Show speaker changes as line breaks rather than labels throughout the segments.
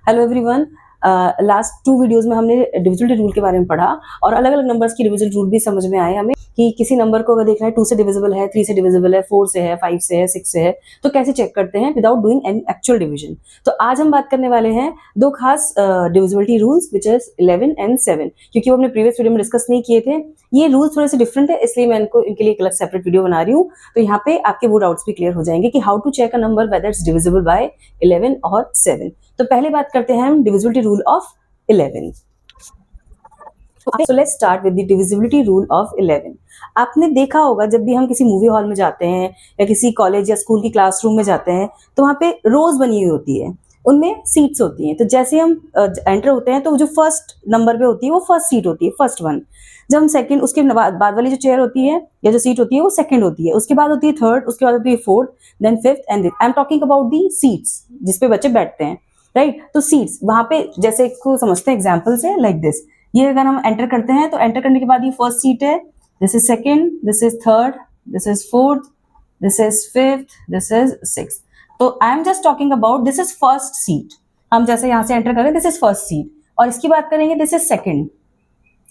Hello everyone. Last 2 videos में हमने divisibility rule के बारे में पढ़ा और अलग अलग नंबर्स की डिविजिबिलिटी रूल भी समझ में आए हमें कि किसी नंबर को अगर देखना है 2 से डिविजिबल है, 3 से डिविजिबल है, 4 से है, 5 से है, 6 से है, तो कैसे चेक करते हैं without doing an actual division. तो आज हम बात करने वाले हैं दो खास divisibility rules which is 11 and 7, क्योंकि वो हमने प्रीवियस वीडियो में डिस्कस नहीं किए थे। ये रूल्स थोड़े से डिफरेंट है, इसलिए मैं इनके लिए एक अलग सेपरेट वीडियो बना रही हूँ। तो यहाँ पे आपके वो डाउट्स भी क्लियर हो जाएंगे कि how to check a number whether it's divisible by 11 और 7। तो पहले बात करते हैं हम divisibility rule of 11। So let's start with the divisibility rule of 11। आपने देखा होगा जब भी हम किसी मूवी हॉल में जाते हैं या किसी कॉलेज या स्कूल की क्लासरूम में जाते हैं तो वहाँ पे रोज बनी हुई होती है, उनमें सीट्स होती हैं। तो जैसे हम एंटर होते हैं तो जो फर्स्ट नंबर पे होती है वो फर्स्ट सीट होती है, फर्स्ट वन। जब हम सेकंड, उसके बाद वाली जो चेयर होती है या जो सीट होती है वो सेकंड होती है, उसके बाद होती है थर्ड, उसके बाद होती है fourth, then fifth and I am talking about the seats जिसपे बच्चे बैठते हैं, राइट। तो सीट्स वहां पे जैसे को समझते हैं, एग्जाम्पल से लाइक दिस। ये अगर हम एंटर करते हैं तो एंटर करने के बाद ये फर्स्ट सीट है, this is second, this is third, this is fourth, this is fifth, this is sixth. तो I am just talking about this is first seat. हम जैसे यहां से एंटर करें, दिस इज फर्स्ट सीट, और इसकी बात करेंगे this is second.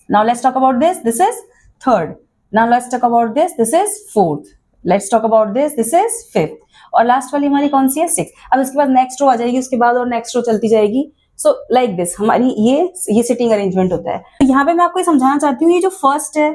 Now let's talk about this is third. Now let's talk about this is fourth. Let's talk about this is fifth, और लास्ट वाली हमारी कौन सी है, सिक्स। अब इसके बाद नेक्स्ट रो आ जाएगी, उसके बाद और नेक्स्ट रो चलती जाएगी। सो लाइक दिस हमारी ये सिटिंग अरेंजमेंट होता है। तो यहाँ पे मैं आपको ये समझाना चाहती हूँ, ये जो फर्स्ट है,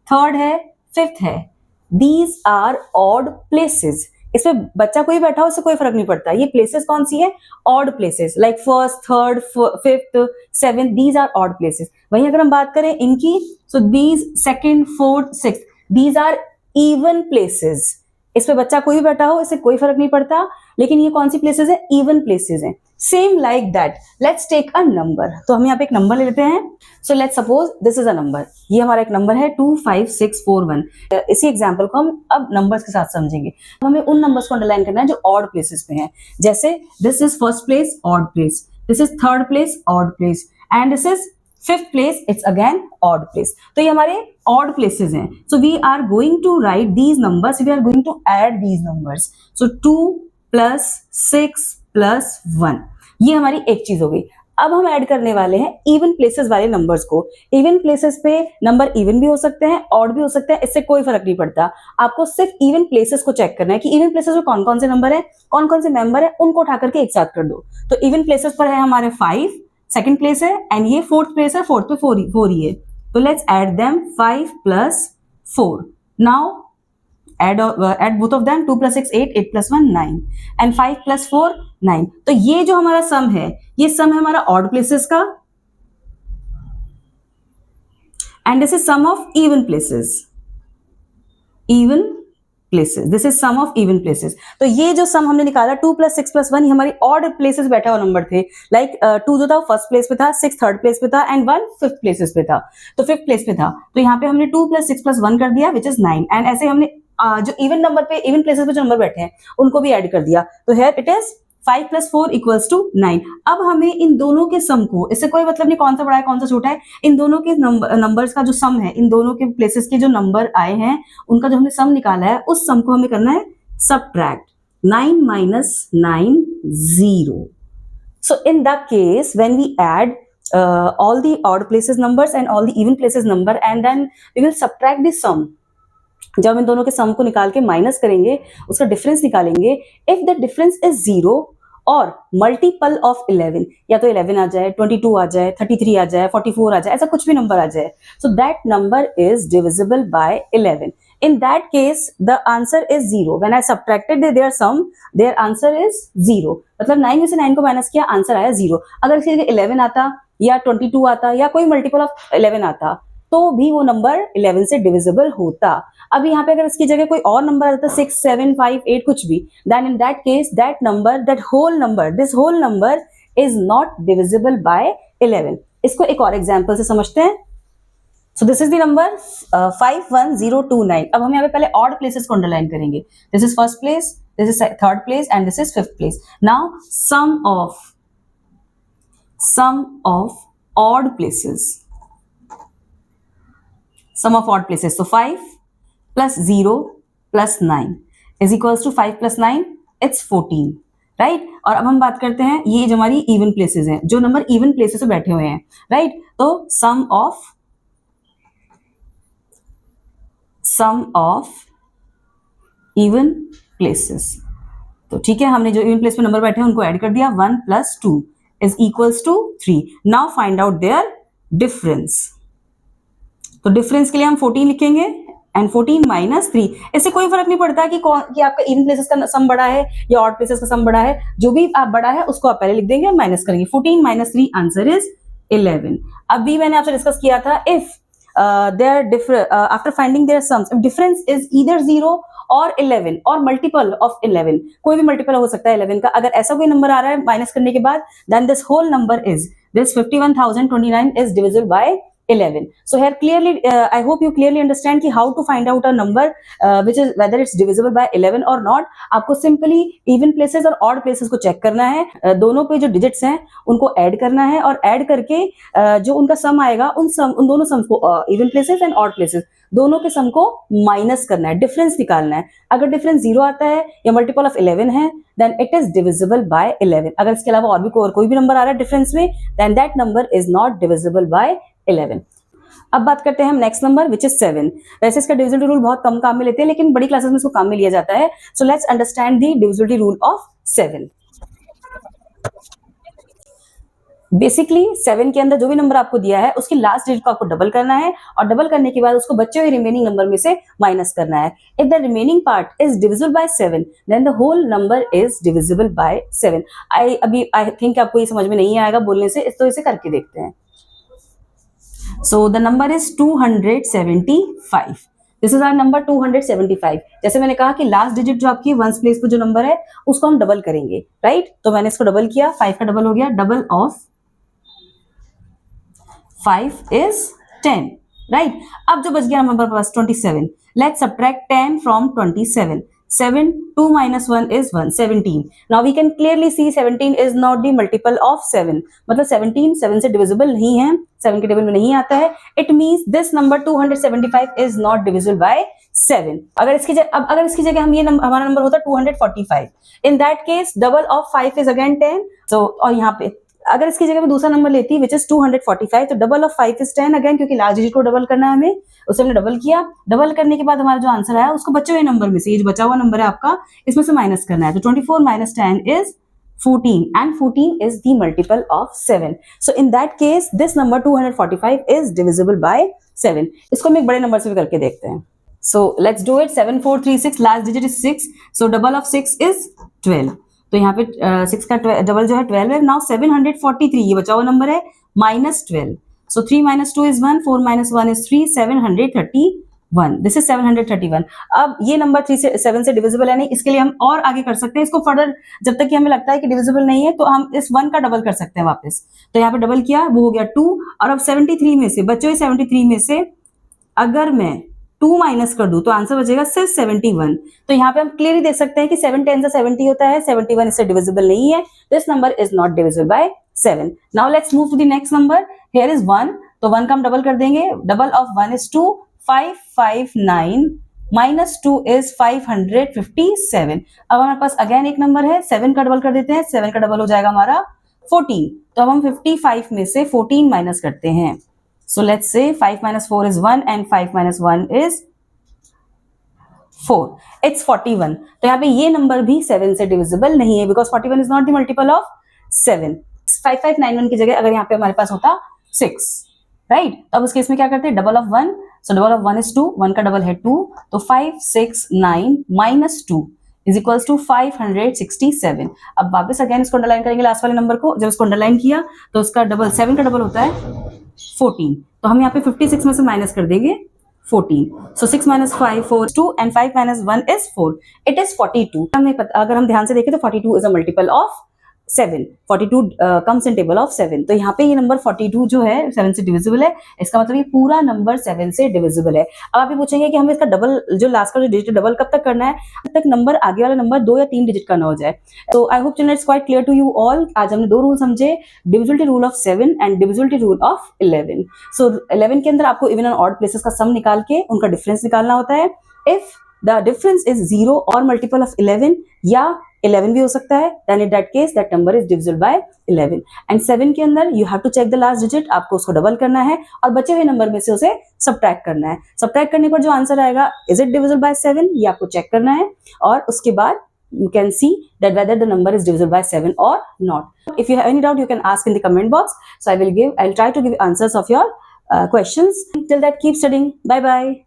थर्ड है, फिफ्थ है, दीज आर ऑड प्लेसेस। इसमें बच्चा कोई बैठा हो उससे कोई फर्क नहीं पड़ता। ये प्लेसेस कौन सी है, odd places, like first, third, fifth, seventh, these are odd places. वहीं अगर हम बात करें इनकी, so these second, fourth, sixth, these are even places. इस पे बच्चा कोई भी बैठा हो इससे कोई फर्क नहीं पड़ता, लेकिन ये कौन सी प्लेसेस है, इवन प्लेसेस हैं। Same like that, let's take a number. तो हम यहाँ पे एक नंबर ले लेते हैं। So let's suppose this is a number, ये हमारा एक नंबर है 25641। इसी एग्जांपल को हम अब नंबर्स के साथ समझेंगे। हमें उन नंबर्स को अंडरलाइन करना है जो ऑड प्लेसेस पे हैं। जैसे this is first place, odd place, this is third place, odd place, and this is fifth place, it's again odd place. तो ये हमारे ऑड प्लेसेस हैं। So we are going to write these numbers, we are going to add these numbers. सो 2 + 6 + 1, ये हमारी एक चीज हो गई। अब हम ऐड करने वाले हैं इवन प्लेसेस वाले नंबर्स को। इवन प्लेसेस पे नंबर इवन भी हो सकते हैं, ऑड भी हो सकते हैं, इससे कोई फर्क नहीं पड़ता। आपको सिर्फ इवन प्लेसेस को चेक करना है कि इवन प्लेसेस में कौन कौन से नंबर है, कौन कौन से मेंबर है, उनको उठा करके एक साथ कर दो। तो इवन प्लेसेस पर है हमारे 5, सेकंड प्लेस है, एंड ये फोर्थ प्लेस है, फोर्थ पे 4 ही है। तो let's add them, 5 + 4। Now add both of them, 2 + 6 8, 8 + 1 9, and 5 + 4 9। तो ये जो हमारा सम है, ये सम है हमारा ऑड प्लेसेस का, and this is sum of even places. Even places, this is sum of even places. तो ये जो सम हमने निकाला 2 + 6 + 1, ये हमारी ऑड प्लेसेस बैठा हुआ नंबर थे। लाइक 2 जो था फर्स्ट प्लेस पे था, 6 थर्ड प्लेस पे था, एंड 1 फिफ्थ प्लेसेस पे था, तो फिफ्थ प्लेस पे था। तो यहाँ पे हमने 2 + 6 + 1 कर दिया, विच इज 9, एंड ऐसे हमने जो इवन नंबर पे, इवन प्लेसेस पे जो नंबर बैठे हैं उनको भी ऐड कर दिया। तो हियर इट इज 5 + 4 = 9। अब हमें इन दोनों के सम को, इससे कोई मतलब नहीं कौन सा बड़ा है कौन सा छोटा है, इन दोनों के नंबर्स का जो सम है, इन दोनों के प्लेसेस के जो नंबर आए हैं उनका जो हमने सम निकाला है, उस सम को हमें करना है subtract. 9 - 9 0। So in that case, when we add all the odd places numbers and all the even places number, and then we will subtract the sum। जब हम इन दोनों के सम को निकाल के माइनस करेंगे, उसका डिफरेंस निकालेंगे, इफ द डिफरेंस इज 0 और मल्टीपल ऑफ 11, या तो 11 आ जाए, 22 आ जाए, 33 आ जाए, 44 आ जाए, ऐसा कुछ भी नंबर आ जाए, so that number is divisible by 11। In that case, the answer is 0. When I subtracted their sum, their answer is 0. मतलब 9 में से 9 को माइनस किया, आंसर आया 0। अगर किसी जगह 11 आता या 22 आता या कोई मल्टीपल ऑफ 11 आता, तो भी वो नंबर 11 से डिविजिबल होता। अब यहाँ पे अगर इसकी जगह कोई और नंबर आता, 6 7 5 8 कुछ भी, then in that case that number, that whole number, this whole number is not divisible by 11। इसको एक और एग्जांपल से समझते हैं। So this is the number 51029। अब हम यहाँ पे पहले ऑड प्लेसेस को अंडरलाइन करेंगे। This is first place, this is third place, and this is fifth place। Now sum of odd places, sum of odd places, so 5 + 0 + 9 is equals to 5 + 9, it's 14, right. और अब हम बात करते हैं ये जो हमारी इवन प्लेसेस हैं, जो नंबर इवन प्लेसेस पे बैठे हुए हैं, राइट। तो सम ऑफ इवन प्लेसेस, तो ठीक है, हमने जो इवन प्लेस पे नंबर बैठे हैं उनको ऐड कर दिया, 1 + 2 is equals to 3। Now find out their difference. तो डिफरेंस के लिए हम 14 लिखेंगे एंड 14 - 3। इससे कोई फर्क नहीं पड़ता कि आपका इवन प्लेसेस का सम बड़ा है या ऑड प्लेसेस का सम बड़ा है, जो भी आप बड़ा है उसको आप पहले लिख देंगे और माइनस करेंगे। 14 - 3 आंसर इज 11। अभी मैंने आपसे डिस्कस किया था, if after finding their sums, if difference is either 0 और 11 और मल्टीपल ऑफ 11, कोई भी मल्टीपल हो सकता है 11 का, अगर ऐसा कोई नंबर आ रहा है माइनस करने के बाद, then this whole number is this 51,029 is divisible by 11. So here clearly, I hope you clearly understand कि how to find out a number which is whether it's divisible by 11 or not. आपको simply even places और odd places को check करना है, दोनों पे जो digits हैं उनको add करना है, और add करके जो उनका sum आएगा उन दोनों sums को even places and odd places दोनों के सम को माइनस करना है, डिफरेंस निकालना है। अगर डिफरेंस 0 आता है या मल्टीपल ऑफ 11 है, then it is divisible by 11। अगर इसके अलावा और भी कोई भी नंबर आ रहा है डिफरेंस में, then that number is not divisible by 11। अब बात करते हैं हम नेक्स्ट नंबर विच इज 7। वैसे इसका डिविजिबिलिटी रूल बहुत कम काम में लेते हैं, लेकिन बड़ी क्लासेस में इसको काम में लिया जाता है। So let's understand the divisibility rule of 7। Basically 7 के अंदर जो भी नंबर आपको दिया है उसकी लास्ट डिजिट को आपको डबल करना है, और डबल करने के बाद उसको बचे हुए रिमेनिंग नंबर में से माइनस करना है। If the remaining part is divisible by 7, then the whole number is divisible by 7। I think आपको ये समझ में नहीं आएगा बोलने से, तो इसे करके देखते हैं। So the number is 275। This is our number 275। जैसे मैंने कहा कि लास्ट डिजिट जो आपकी वंस प्लेस पे जो नंबर है उसको हम डबल करेंगे, राइट। तो मैंने इसको डबल किया, 5 का डबल हो गया, डबल ऑफ 5 is 10, right? अब जो बच गया number pass 27। Let's subtract 10 from 27. 7, 2 - 1 is 1, 17. Now we can clearly see 17 is not the multiple of 7. मतलब 17 7 से divisible नहीं है, 7 के टेबल में नहीं आता है। It means this number 275 is not divisible by 7. अगर इसकी जगह हम ये हमारा नंबर होता 245। In that case double of 5 is again 10. So और यहाँ पे अगर इसकी जगह में दूसरा नंबर लेती विच इज 245, तो डबल ऑफ 5 इज 10 अगेन, क्योंकि लास्ट डिजिट को डबल करना है हमें, उसे हमने डबल किया। डबल करने के बाद हमारा जो आंसर आया उसको बचे हुए नंबर में से, ये जो बचा हुआ नंबर है आपका, इसमें से माइनस करना है। तो 24 - 10 is 14 and 14 is the multiple of 7. So in that case this number 245 is divisible by 7. इसको हम एक बड़े नंबर से भी करके देखते हैं। So let's do it. 7436, last digit is 6, so double of 6 is 12. तो यहाँ पे 6 का डबल जो है 12 है। नाउ 743, ये बचा हुआ नंबर है, -12। सो 3 - 2 is 1, 4 - 1 is 3, 731। This is 731। अब ये नंबर 3 से 7 से डिविजिबल है नहीं, इसके लिए हम और आगे कर सकते हैं इसको फर्दर, जब तक कि हमें लगता है कि डिविजिबल नहीं है तो हम इस 1 का डबल कर सकते हैं वापस। तो यहाँ पे डबल किया, वो हो गया 2, और अब 73 में से बचे हुए 73 में से अगर मैं 2 माइनस कर दूं तो आंसर बचेगा सिर्फ 71। तो यहाँ पे हम क्लियरली देख सकते हैं कि 7 10 से 70 होता है, 71 इससे डिविजिबल नहीं है। This number is not divisible by 7। Now let's move to the next number. Here is 1, तो 1 का हम डबल कर देंगे। Double of 1 is 2, 559 - 2 is 557। अब हमारे पास अगेन एक नंबर है, 7 का डबल कर देते हैं, 7 का डबल हो जाएगा हमारा 14। तो अब हम 55 में से 14 माइनस करते हैं। So let's say 5 - 4 is 1 and 5 - 1 is 4. It's 41. तो यहाँ पे ये नंबर भी 7 से डिविजिबल नहीं है, because 41 is not the multiple of 7. 5591 की जगह अगर यहाँ पे हमारे पास होता 6, राइट। अब उस केस में क्या करते हैं, double of 1, so double of 1 is 2, 1 का डबल है 2, तो 569 - 2 इज इक्वल्स टू 567। अब वापस अगेन इसको अंडरलाइन करेंगे लास्ट वाले नंबर को। जब इसको अंडरलाइन किया तो उसका डबल 7 का डबल होता है 14, तो हम यहाँ पे 56 में से माइनस कर देंगे 14। सो 6 - 5 4 2 and 5 - 1 is 4. It is 42. हमें अगर हम ध्यान से देखें तो 42 is a multiple of 7. 42 comes in table of 7. तो यहाँ पे ये नंबर 42 जो है 7 से डिविजिबल है, इसका मतलब ये पूरा नंबर 7 से डिविजिबल है। अब आप ये पूछेंगे कि हमें इसका डबल जो लास्ट का जो डिजिट डबल कब तक करना है, जब तक नंबर आगे वाला नंबर 2 या 3 डिजिट का ना हो जाए। तो I hope children it's quite clear to you all. आज हमने 2 रूल समझे, divisibility rule of 7 and divisibility rule of 11। So 11 के अंदर आपको इवन एंड ऑड प्लेसेस का सम निकाल के उनका डिफरेंस निकालना होता है। इफ द डिफरेंस इज 0 और मल्टीपल ऑफ 11 या 11 भी हो सकता है, then in that case that number is divisible by 11. And 7 के अंदर you have to check the last digit, आपको उसको डबल करना है और बचे हुए नंबर में से उसे सब्ट्रैक्ट करना है. सब्ट्रैक्ट करने पर जो आंसर आएगा is it divisible by 7, ये आपको चेक करना है और उसके बाद you can see that whether the number is divisible by 7 or not. If you have any doubt, you can ask in the comment box. So I'll try to give answers of your questions. Till that, keep studying. Bye bye.